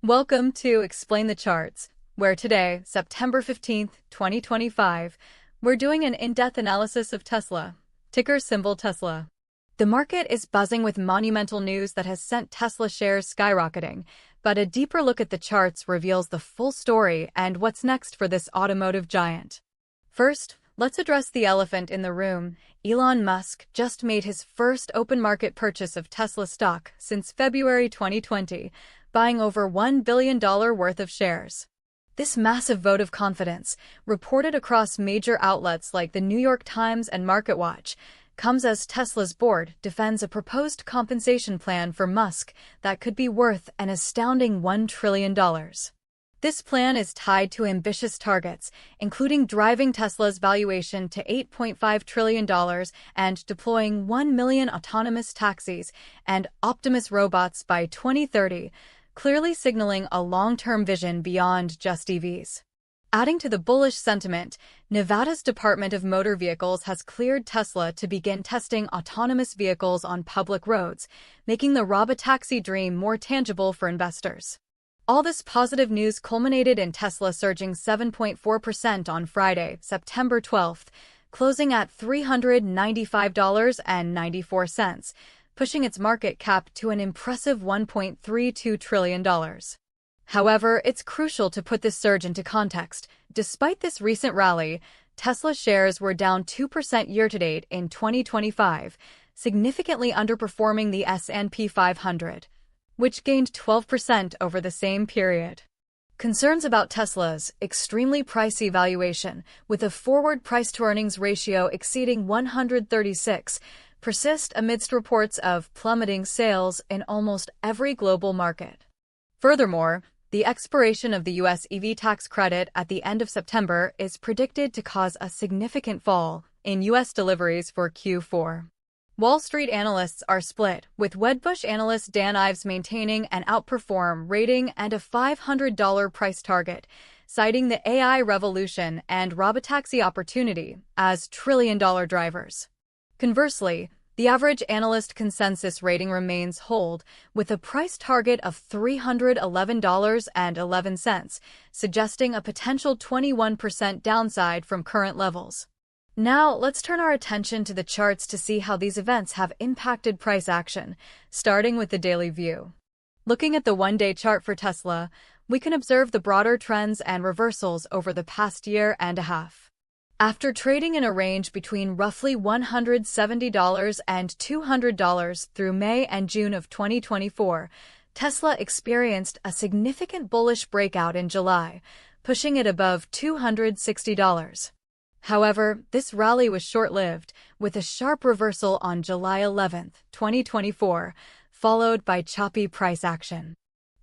Welcome to Explain the Charts, where today, September 15th, 2025, we're doing an in-depth analysis of Tesla, ticker symbol Tesla. The market is buzzing with monumental news that has sent Tesla shares skyrocketing, but a deeper look at the charts reveals the full story and what's next for this automotive giant. First, let's address the elephant in the room. Elon Musk just made his first open market purchase of Tesla stock since February 2020, buying over $1 billion worth of shares. This massive vote of confidence, reported across major outlets like the New York Times and MarketWatch, comes as Tesla's board defends a proposed compensation plan for Musk that could be worth an astounding $1 trillion. This plan is tied to ambitious targets, including driving Tesla's valuation to $8.5 trillion and deploying 1 million autonomous taxis and Optimus robots by 2030, clearly signaling a long-term vision beyond just EVs. Adding to the bullish sentiment, Nevada's Department of Motor Vehicles has cleared Tesla to begin testing autonomous vehicles on public roads, making the Robotaxi dream more tangible for investors. All this positive news culminated in Tesla surging 7.4% on Friday, September 12th, closing at $395.94, pushing its market cap to an impressive $1.32 trillion. However, it's crucial to put this surge into context. Despite this recent rally, Tesla shares were down 2% year-to-date in 2025, significantly underperforming the S&P 500, which gained 12% over the same period. Concerns about Tesla's extremely pricey valuation, with a forward price-to-earnings ratio exceeding 136, persist amidst reports of plummeting sales in almost every global market. Furthermore, the expiration of the U.S. EV tax credit at the end of September is predicted to cause a significant fall in U.S. deliveries for Q4. Wall Street analysts are split, with Wedbush analyst Dan Ives maintaining an outperform rating and a $500 price target, citing the AI revolution and robotaxi opportunity as trillion-dollar drivers. Conversely, the average analyst consensus rating remains hold, with a price target of $311.11, suggesting a potential 21% downside from current levels. Now, let's turn our attention to the charts to see how these events have impacted price action, starting with the daily view. Looking at the one-day chart for Tesla, we can observe the broader trends and reversals over the past year and a half. After trading in a range between roughly $170 and $200 through May and June of 2024, Tesla experienced a significant bullish breakout in July, pushing it above $260. However, this rally was short-lived, with a sharp reversal on July 11, 2024, followed by choppy price action.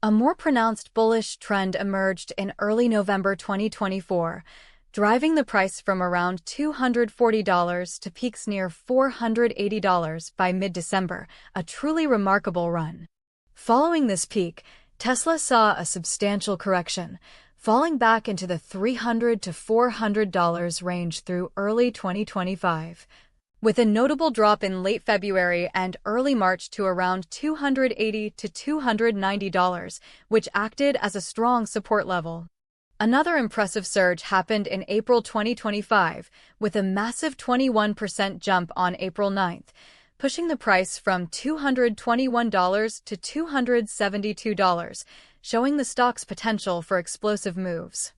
A more pronounced bullish trend emerged in early November 2024, driving the price from around $240 to peaks near $480 by mid-December, a truly remarkable run. Following this peak, Tesla saw a substantial correction, falling back into the $300 to $400 range through early 2025, with a notable drop in late February and early March to around $280 to $290, which acted as a strong support level. Another impressive surge happened in April 2025, with a massive 21% jump on April 9th, pushing the price from $221 to $272, showing the stock's potential for explosive moves.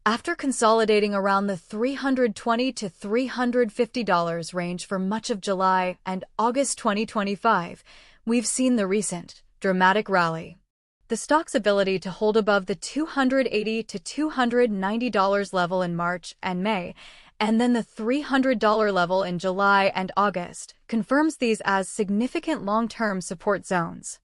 After consolidating around the $320 to $350 range for much of July and August 2025, we've seen the recent, dramatic rally. The stock's ability to hold above the $280 to $290 level in March and May, and then the $300 level in July and August, confirms these as significant long-term support zones.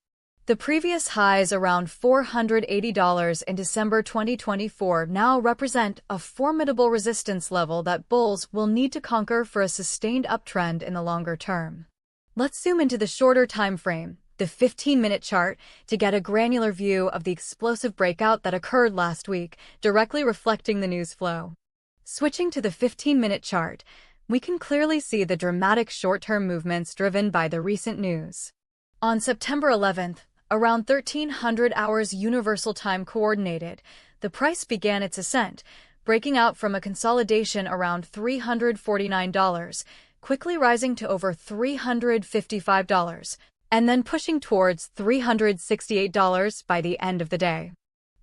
The previous highs around $480 in December 2024 now represent a formidable resistance level that bulls will need to conquer for a sustained uptrend in the longer term. Let's zoom into the shorter time frame, the 15-minute chart, to get a granular view of the explosive breakout that occurred last week, directly reflecting the news flow. Switching to the 15-minute chart, we can clearly see the dramatic short-term movements driven by the recent news. On September 11th, Around 1300 hours Universal Time Coordinated, the price began its ascent, breaking out from a consolidation around $349, quickly rising to over $355, and then pushing towards $368 by the end of the day.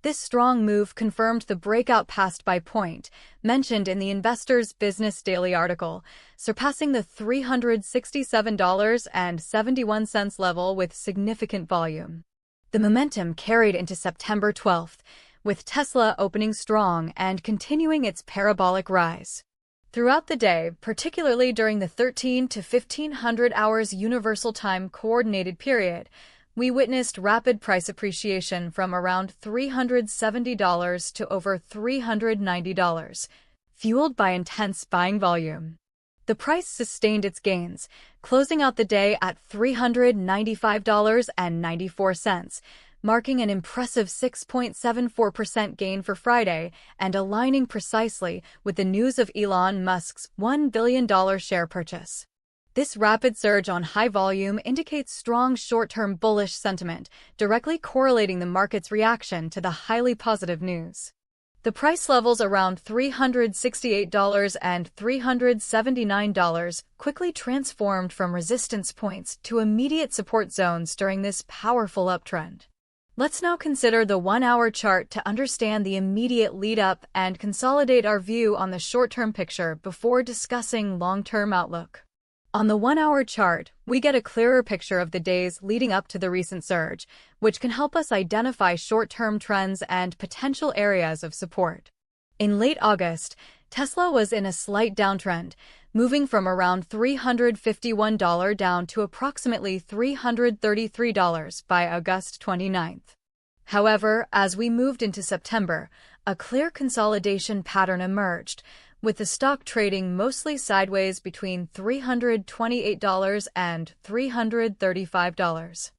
This strong move confirmed the breakout past buy point, mentioned in the Investor's Business Daily article, surpassing the $367.71 level with significant volume. The momentum carried into September 12th, with Tesla opening strong and continuing its parabolic rise. Throughout the day, particularly during the 1300 to 1500 hours Universal Time Coordinated period, we witnessed rapid price appreciation from around $370 to over $390, fueled by intense buying volume. The price sustained its gains, closing out the day at $395.94, marking an impressive 6.74% gain for Friday and aligning precisely with the news of Elon Musk's $1 billion share purchase. This rapid surge on high volume indicates strong short-term bullish sentiment, directly correlating the market's reaction to the highly positive news. The price levels around $368 and $379 quickly transformed from resistance points to immediate support zones during this powerful uptrend. Let's now consider the 1-hour chart to understand the immediate lead-up and consolidate our view on the short-term picture before discussing long-term outlook. On the 1-hour chart, we get a clearer picture of the days leading up to the recent surge, which can help us identify short-term trends and potential areas of support. In late August, Tesla was in a slight downtrend, moving from around $351 down to approximately $333 by August 29. However, as we moved into September, a clear consolidation pattern emerged, with the stock trading mostly sideways between $328 and $335.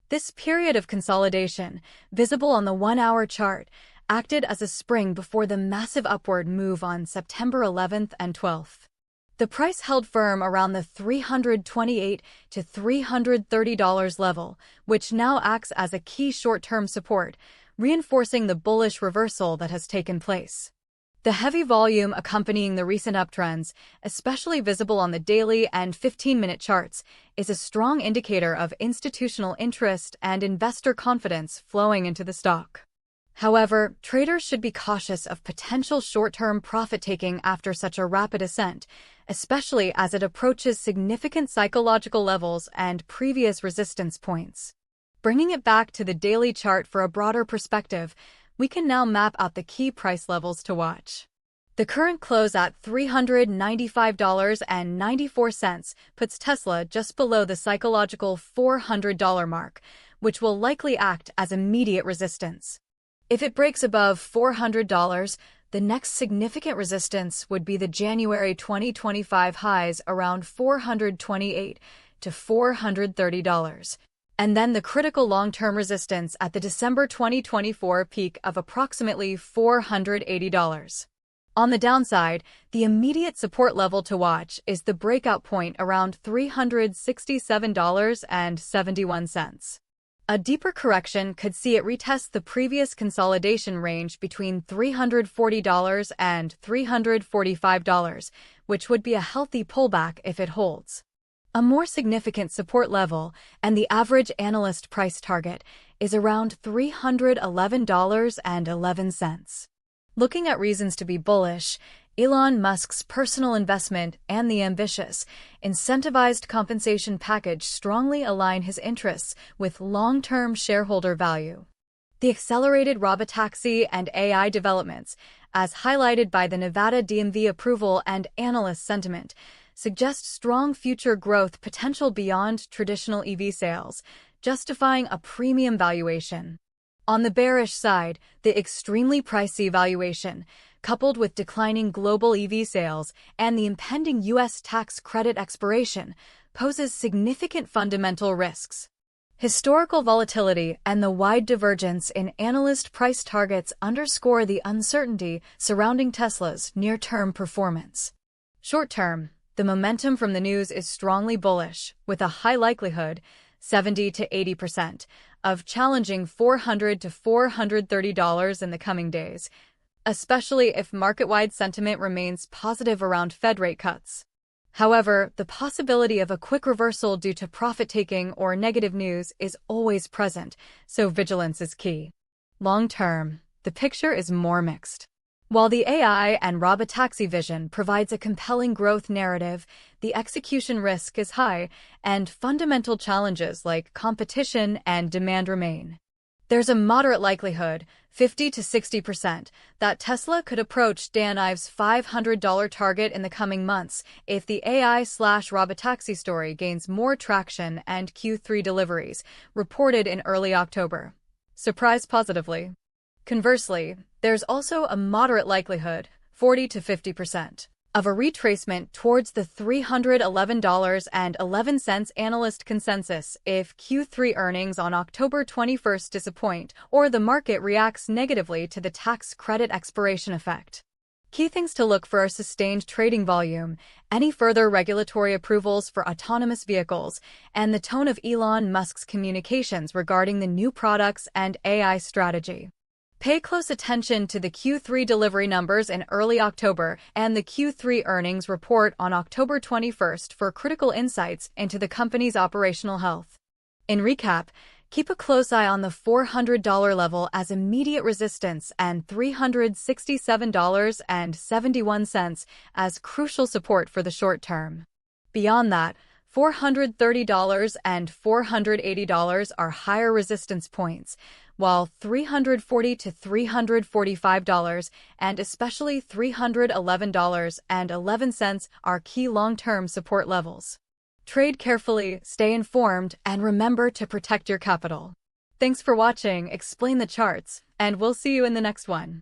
This period of consolidation, visible on the 1-hour chart, acted as a spring before the massive upward move on September 11th and 12th. The price held firm around the $328 to $330 level, which now acts as a key short-term support, reinforcing the bullish reversal that has taken place. The heavy volume accompanying the recent uptrends, especially visible on the daily and 15-minute charts, is a strong indicator of institutional interest and investor confidence flowing into the stock. However, traders should be cautious of potential short-term profit-taking after such a rapid ascent, especially as it approaches significant psychological levels and previous resistance points. Bringing it back to the daily chart for a broader perspective, we can now map out the key price levels to watch. The current close at $395.94 puts Tesla just below the psychological $400 mark, which will likely act as immediate resistance. If it breaks above $400, the next significant resistance would be the January 2025 highs around $428 to $430. And then the critical long-term resistance at the December 2024 peak of approximately $480. On the downside, the immediate support level to watch is the breakout point around $367.71. A deeper correction could see it retest the previous consolidation range between $340 and $345, which would be a healthy pullback if it holds. A more significant support level, and the average analyst price target, is around $311.11. Looking at reasons to be bullish, Elon Musk's personal investment and the ambitious, incentivized compensation package strongly align his interests with long-term shareholder value. The accelerated Robotaxi and AI developments, as highlighted by the Nevada DMV approval and analyst sentiment, suggest strong future growth potential beyond traditional EV sales, justifying a premium valuation. On the bearish side, the extremely pricey valuation, coupled with declining global EV sales and the impending U.S. tax credit expiration, poses significant fundamental risks. Historical volatility and the wide divergence in analyst price targets underscore the uncertainty surrounding Tesla's near-term performance. Short-term, the momentum from the news is strongly bullish, with a high likelihood 70 to 80%, of challenging $400 to $430 in the coming days, especially if market-wide sentiment remains positive around Fed rate cuts. However, the possibility of a quick reversal due to profit-taking or negative news is always present, so vigilance is key. Long-term, the picture is more mixed. While the AI and Robotaxi vision provides a compelling growth narrative, the execution risk is high, and fundamental challenges like competition and demand remain. There's a moderate likelihood, 50 to 60%, that Tesla could approach Dan Ives' $500 target in the coming months if the AI/Robotaxi story gains more traction and Q3 deliveries, reported in early October, surprise positively. Conversely, there's also a moderate likelihood, 40 to 50%, of a retracement towards the $311.11 analyst consensus if Q3 earnings on October 21st disappoint or the market reacts negatively to the tax credit expiration effect. Key things to look for are sustained trading volume, any further regulatory approvals for autonomous vehicles, and the tone of Elon Musk's communications regarding the new products and AI strategy. Pay close attention to the Q3 delivery numbers in early October and the Q3 earnings report on October 21st for critical insights into the company's operational health. In recap, keep a close eye on the $400 level as immediate resistance and $367.71 as crucial support for the short term. Beyond that, $430 and $480 are higher resistance points, while $340 to $345 and especially $311.11 are key long-term support levels. Trade carefully, stay informed, and remember to protect your capital. Thanks for watching Explain the Charts, and we'll see you in the next one.